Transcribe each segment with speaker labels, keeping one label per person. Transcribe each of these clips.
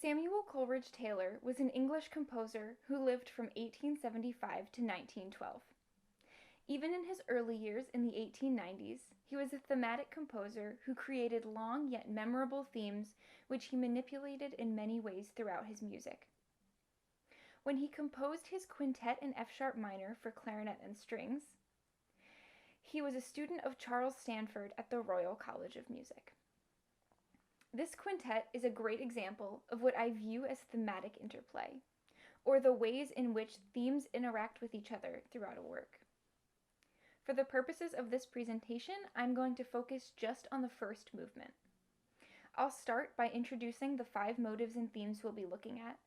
Speaker 1: Samuel Coleridge-Taylor was an English composer who lived from 1875 to 1912. Even in his early years in the 1890s, he was a thematic composer who created long yet memorable themes which he manipulated in many ways throughout his music. When he composed his quintet in F-sharp minor for clarinet and strings, he was a student of Charles Stanford at the Royal College of Music. This quintet is a great example of what I view as thematic interplay, or the ways in which themes interact with each other throughout a work. For the purposes of this presentation, I'm going to focus just on the first movement. I'll start by introducing the 5 motives and themes we'll be looking at,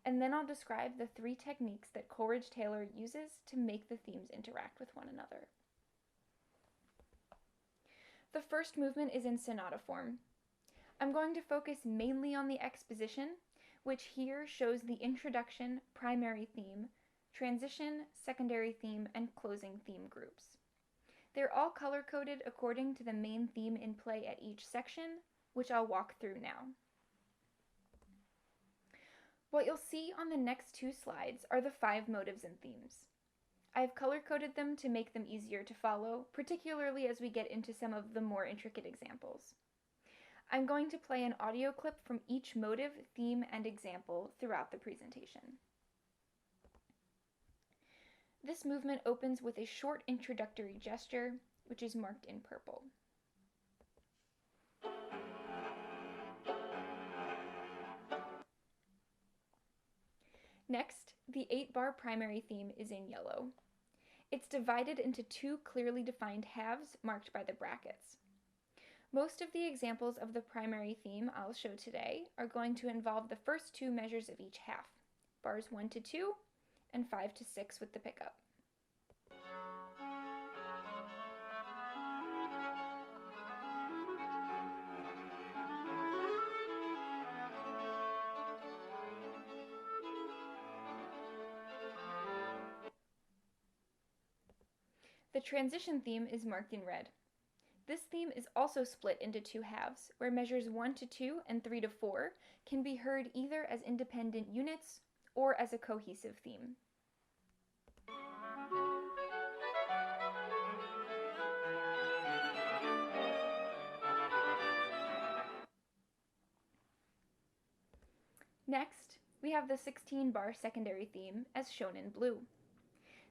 Speaker 1: and then I'll describe the 3 techniques that Coleridge-Taylor uses to make the themes interact with one another. The first movement is in sonata form. I'm going to focus mainly on the exposition, which here shows the introduction, primary theme, transition, secondary theme, and closing theme groups. They're all color-coded according to the main theme in play at each section, which I'll walk through now. What you'll see on the next 2 slides are the 5 motives and themes. I've color-coded them to make them easier to follow, particularly as we get into some of the more intricate examples. I'm going to play an audio clip from each motive, theme, and example throughout the presentation. This movement opens with a short introductory gesture, which is marked in purple. Next, the 8-bar primary theme is in yellow. It's divided into 2 clearly defined halves marked by the brackets. Most of the examples of the primary theme I'll show today are going to involve the first 2 measures of each half, bars 1 to 2 and 5 to 6 with the pickup. The transition theme is marked in red. This theme is also split into 2 halves, where measures 1 to 2 and 3 to 4 can be heard either as independent units or as a cohesive theme. Next, we have the 16-bar secondary theme as shown in blue.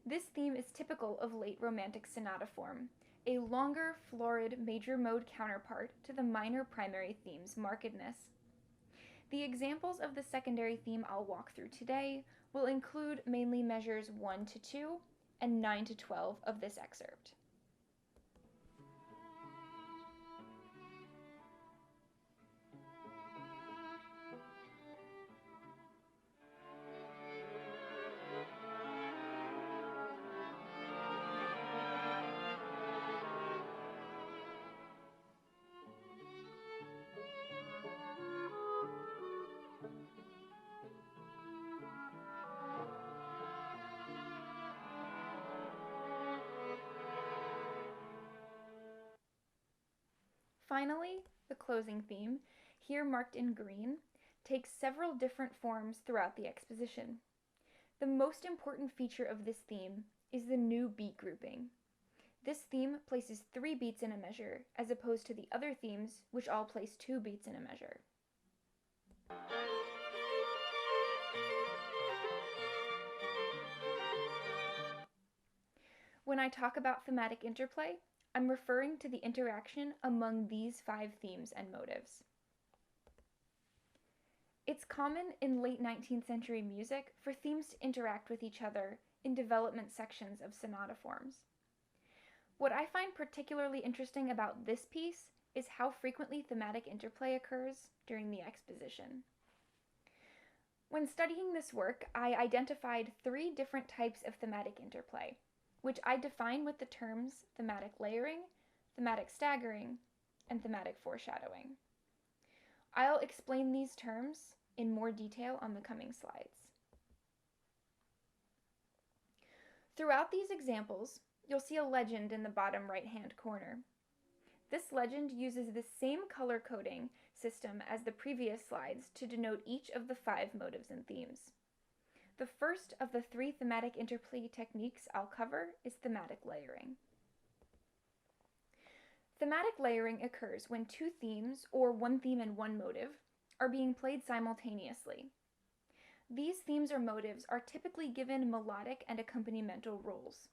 Speaker 1: This theme is typical of late Romantic sonata form, a longer, florid major mode counterpart to the minor primary theme's markedness. The examples of the secondary theme I'll walk through today will include mainly measures 1 to 2 and 9 to 12 of this excerpt. Finally, the closing theme, here marked in green, takes several different forms throughout the exposition. The most important feature of this theme is the new beat grouping. This theme places 3 beats in a measure, as opposed to the other themes, which all place 2 beats in a measure. When I talk about thematic interplay, I'm referring to the interaction among these 5 themes and motives. It's common in late 19th century music for themes to interact with each other in development sections of sonata forms. What I find particularly interesting about this piece is how frequently thematic interplay occurs during the exposition. When studying this work, I identified 3 different types of thematic interplay, which I define with the terms thematic layering, thematic staggering, and thematic foreshadowing. I'll explain these terms in more detail on the coming slides. Throughout these examples, you'll see a legend in the bottom right-hand corner. This legend uses the same color coding system as the previous slides to denote each of the 5 motives and themes. The first of the 3 thematic interplay techniques I'll cover is thematic layering. Thematic layering occurs when 2 themes, or 1 theme and 1 motive, are being played simultaneously. These themes or motives are typically given melodic and accompanimental roles.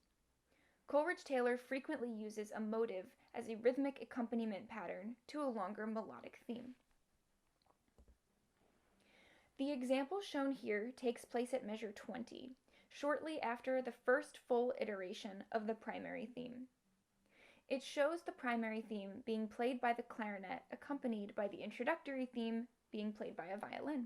Speaker 1: Coleridge-Taylor frequently uses a motive as a rhythmic accompaniment pattern to a longer melodic theme. The example shown here takes place at measure 20, shortly after the first full iteration of the primary theme. It shows the primary theme being played by the clarinet, accompanied by the introductory theme being played by a violin.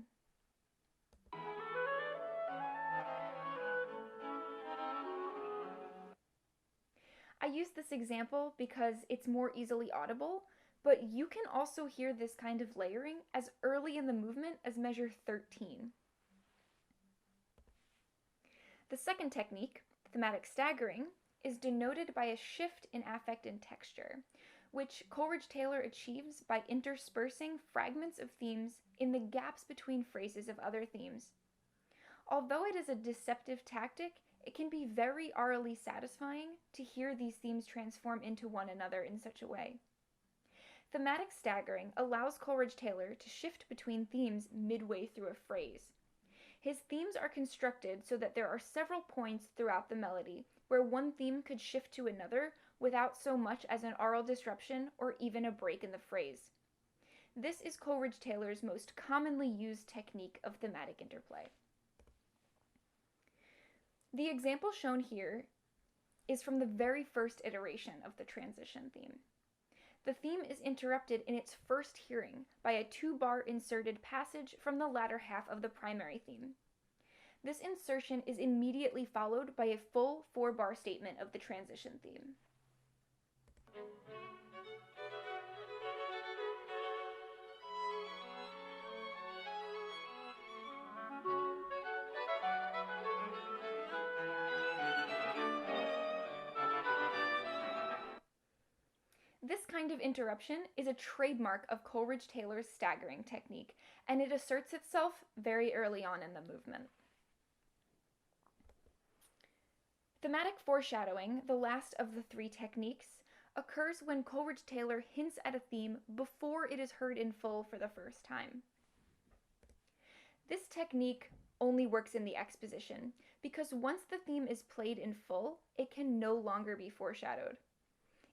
Speaker 1: I use this example because it's more easily audible, but you can also hear this kind of layering as early in the movement as measure 13. The second technique, thematic staggering, is denoted by a shift in affect and texture, which Coleridge-Taylor achieves by interspersing fragments of themes in the gaps between phrases of other themes. Although it is a deceptive tactic, it can be very aurally satisfying to hear these themes transform into one another in such a way. Thematic staggering allows Coleridge-Taylor to shift between themes midway through a phrase. His themes are constructed so that there are several points throughout the melody where one theme could shift to another without so much as an aural disruption or even a break in the phrase. This is Coleridge-Taylor's most commonly used technique of thematic interplay. The example shown here is from the very first iteration of the transition theme. The theme is interrupted in its first hearing by a 2-bar inserted passage from the latter half of the primary theme. This insertion is immediately followed by a full 4-bar statement of the transition theme. This kind of interruption is a trademark of Coleridge-Taylor's staggering technique, and it asserts itself very early on in the movement. Thematic foreshadowing, the last of the 3 techniques, occurs when Coleridge-Taylor hints at a theme before it is heard in full for the first time. This technique only works in the exposition, because once the theme is played in full, it can no longer be foreshadowed.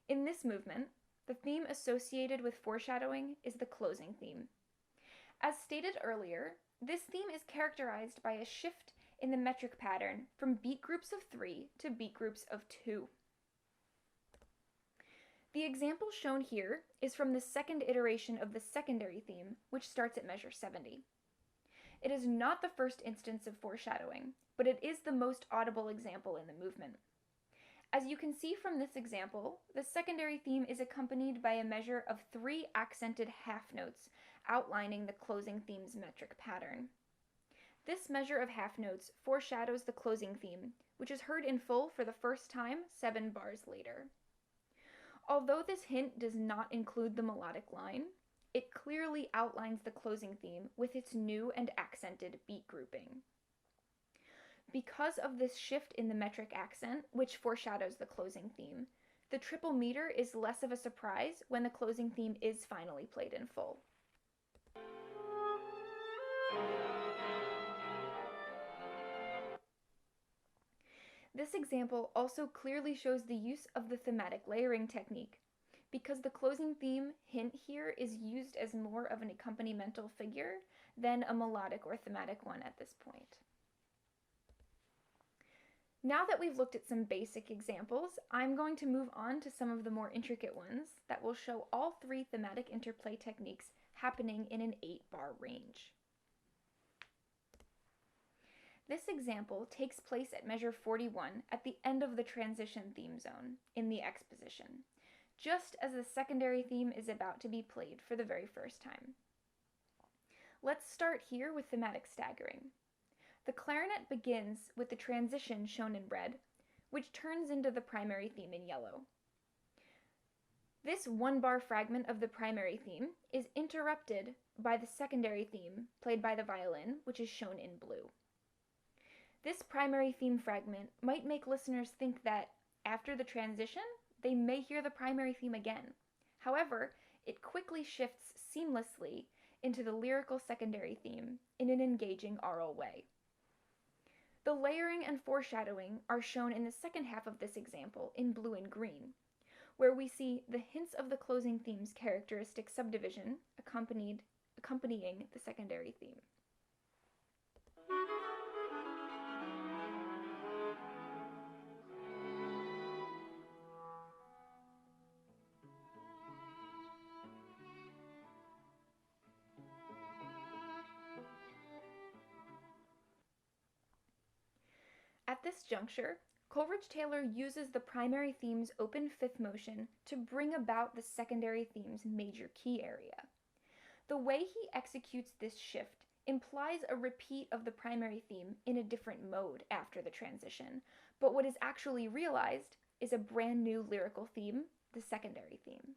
Speaker 1: In this movement, the theme associated with foreshadowing is the closing theme. As stated earlier, this theme is characterized by a shift in the metric pattern from beat groups of 3 to beat groups of 2. The example shown here is from the second iteration of the secondary theme, which starts at measure 70. It is not the first instance of foreshadowing, but it is the most audible example in the movement. As you can see from this example, the secondary theme is accompanied by a measure of 3 accented half notes, outlining the closing theme's metric pattern. This measure of half notes foreshadows the closing theme, which is heard in full for the first time 7 bars later. Although this hint does not include the melodic line, it clearly outlines the closing theme with its new and accented beat grouping. Because of this shift in the metric accent, which foreshadows the closing theme, the triple meter is less of a surprise when the closing theme is finally played in full. This example also clearly shows the use of the thematic layering technique, because the closing theme hint here is used as more of an accompanimental figure than a melodic or thematic one at this point. Now that we've looked at some basic examples, I'm going to move on to some of the more intricate ones that will show all 3 thematic interplay techniques happening in an 8-bar range. This example takes place at measure 41 at the end of the transition theme zone in the exposition, just as the secondary theme is about to be played for the very first time. Let's start here with thematic staggering. The clarinet begins with the transition shown in red, which turns into the primary theme in yellow. This one-bar fragment of the primary theme is interrupted by the secondary theme played by the violin, which is shown in blue. This primary theme fragment might make listeners think that after the transition, they may hear the primary theme again. However, it quickly shifts seamlessly into the lyrical secondary theme in an engaging aural way. The layering and foreshadowing are shown in the second half of this example in blue and green, where we see the hints of the closing theme's characteristic subdivision accompanying the secondary theme. At this juncture, Coleridge-Taylor uses the primary theme's open fifth motion to bring about the secondary theme's major key area. The way he executes this shift implies a repeat of the primary theme in a different mode after the transition, but what is actually realized is a brand new lyrical theme, the secondary theme.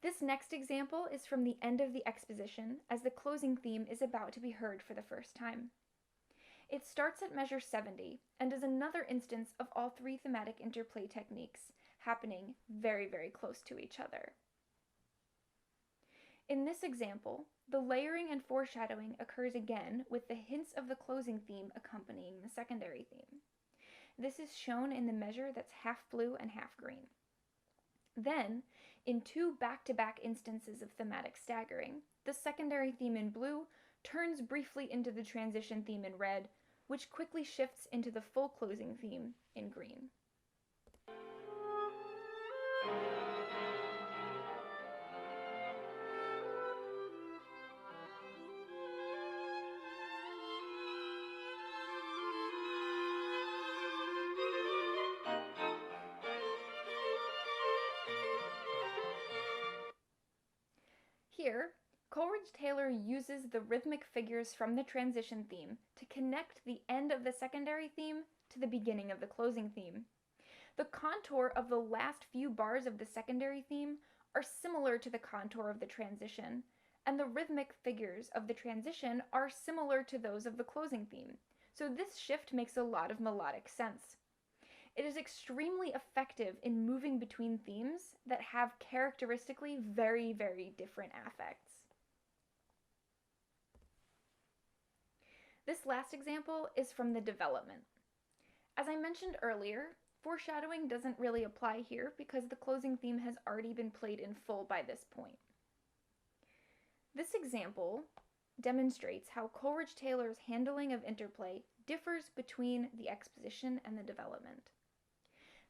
Speaker 1: This next example is from the end of the exposition, as the closing theme is about to be heard for the first time. It starts at measure 70 and is another instance of all three thematic interplay techniques happening very, very close to each other. In this example, the layering and foreshadowing occurs again with the hints of the closing theme accompanying the secondary theme. This is shown in the measure that's half blue and half green. Then, in two back-to-back instances of thematic staggering, the secondary theme in blue turns briefly into the transition theme in red, which quickly shifts into the full closing theme in green. Here, Coleridge-Taylor uses the rhythmic figures from the transition theme to connect the end of the secondary theme to the beginning of the closing theme. The contour of the last few bars of the secondary theme are similar to the contour of the transition, and the rhythmic figures of the transition are similar to those of the closing theme, so this shift makes a lot of melodic sense. It is extremely effective in moving between themes that have characteristically very, very different affects. This last example is from the development. As I mentioned earlier, foreshadowing doesn't really apply here because the closing theme has already been played in full by this point. This example demonstrates how Coleridge-Taylor's handling of interplay differs between the exposition and the development.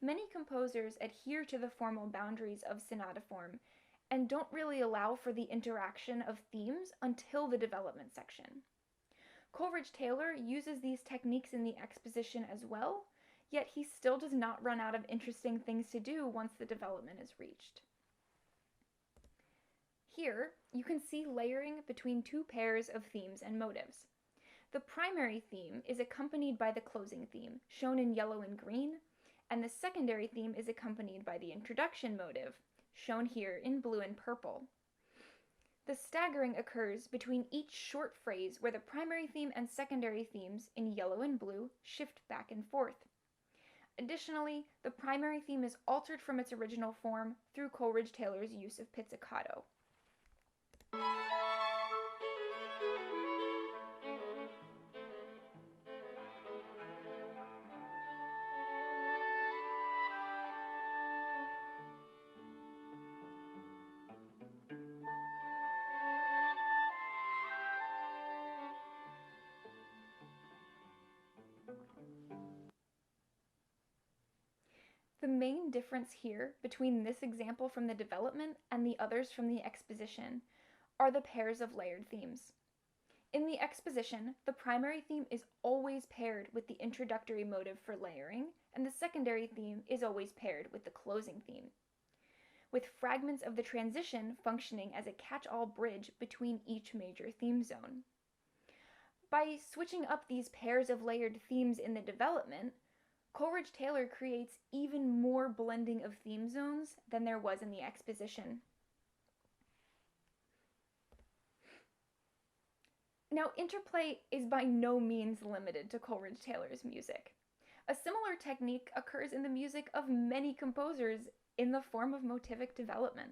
Speaker 1: Many composers adhere to the formal boundaries of sonata form and don't really allow for the interaction of themes until the development section. Coleridge-Taylor uses these techniques in the exposition as well, yet he still does not run out of interesting things to do once the development is reached. Here, you can see layering between two pairs of themes and motives. The primary theme is accompanied by the closing theme, shown in yellow and green, and the secondary theme is accompanied by the introduction motive, shown here in blue and purple. The staggering occurs between each short phrase where the primary theme and secondary themes in yellow and blue shift back and forth. Additionally, the primary theme is altered from its original form through Coleridge-Taylor's use of pizzicato. The main difference here between this example from the development and the others from the exposition are the pairs of layered themes. In the exposition, the primary theme is always paired with the introductory motive for layering, and the secondary theme is always paired with the closing theme, with fragments of the transition functioning as a catch-all bridge between each major theme zone. By switching up these pairs of layered themes in the development, Coleridge-Taylor creates even more blending of theme zones than there was in the exposition. Now, interplay is by no means limited to Coleridge-Taylor's music. A similar technique occurs in the music of many composers in the form of motivic development.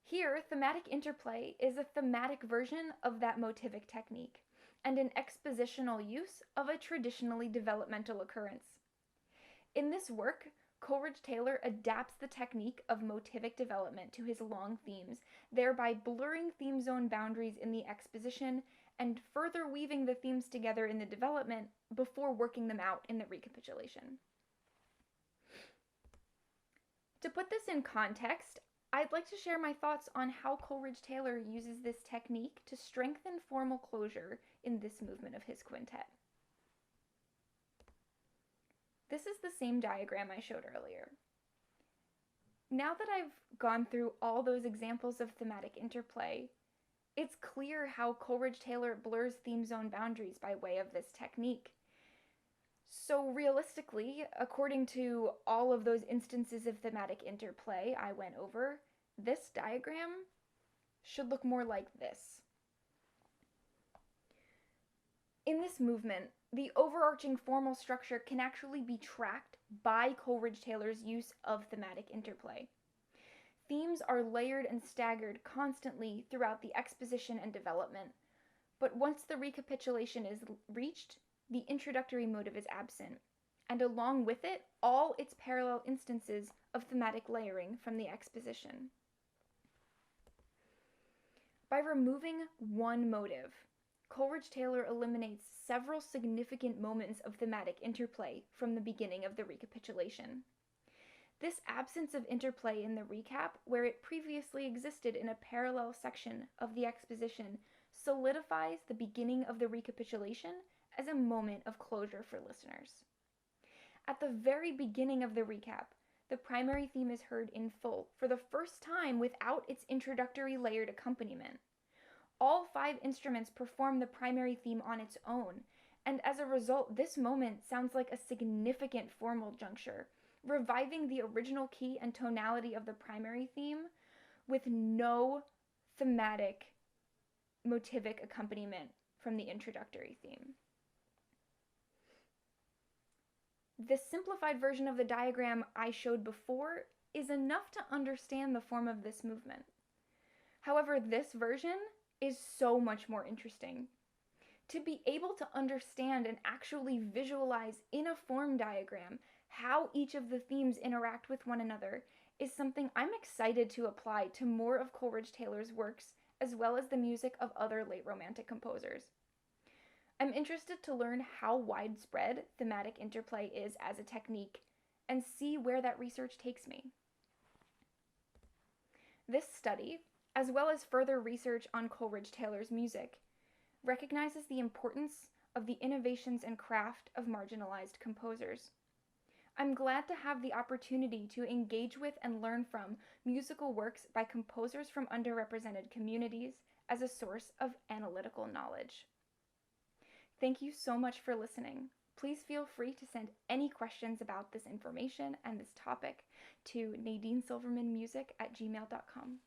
Speaker 1: Here, thematic interplay is a thematic version of that motivic technique, and an expositional use of a traditionally developmental occurrence. In this work, Coleridge-Taylor adapts the technique of motivic development to his long themes, thereby blurring theme zone boundaries in the exposition and further weaving the themes together in the development before working them out in the recapitulation. To put this in context, I'd like to share my thoughts on how Coleridge-Taylor uses this technique to strengthen formal closure in this movement of his quintet. This is the same diagram I showed earlier. Now that I've gone through all those examples of thematic interplay, it's clear how Coleridge-Taylor blurs theme zone boundaries by way of this technique. So realistically, according to all of those instances of thematic interplay I went over, this diagram should look more like this. In this movement, the overarching formal structure can actually be tracked by Coleridge-Taylor's use of thematic interplay. Themes are layered and staggered constantly throughout the exposition and development, but once the recapitulation is reached, the introductory motive is absent, and along with it, all its parallel instances of thematic layering from the exposition. By removing one motive, Coleridge-Taylor eliminates several significant moments of thematic interplay from the beginning of the recapitulation. This absence of interplay in the recap, where it previously existed in a parallel section of the exposition, solidifies the beginning of the recapitulation as a moment of closure for listeners. At the very beginning of the recap, the primary theme is heard in full for the first time without its introductory layered accompaniment. All 5 instruments perform the primary theme on its own, and as a result, this moment sounds like a significant formal juncture, reviving the original key and tonality of the primary theme with no thematic motivic accompaniment from the introductory theme. The simplified version of the diagram I showed before is enough to understand the form of this movement. However, this version is so much more interesting. To be able to understand and actually visualize in a form diagram how each of the themes interact with one another is something I'm excited to apply to more of Coleridge-Taylor's works, as well as the music of other late Romantic composers. I'm interested to learn how widespread thematic interplay is as a technique and see where that research takes me. This study, as well as further research on Coleridge-Taylor's music, recognizes the importance of the innovations and craft of marginalized composers. I'm glad to have the opportunity to engage with and learn from musical works by composers from underrepresented communities as a source of analytical knowledge. Thank you so much for listening. Please feel free to send any questions about this information and this topic to nadinesilvermanmusic@gmail.com.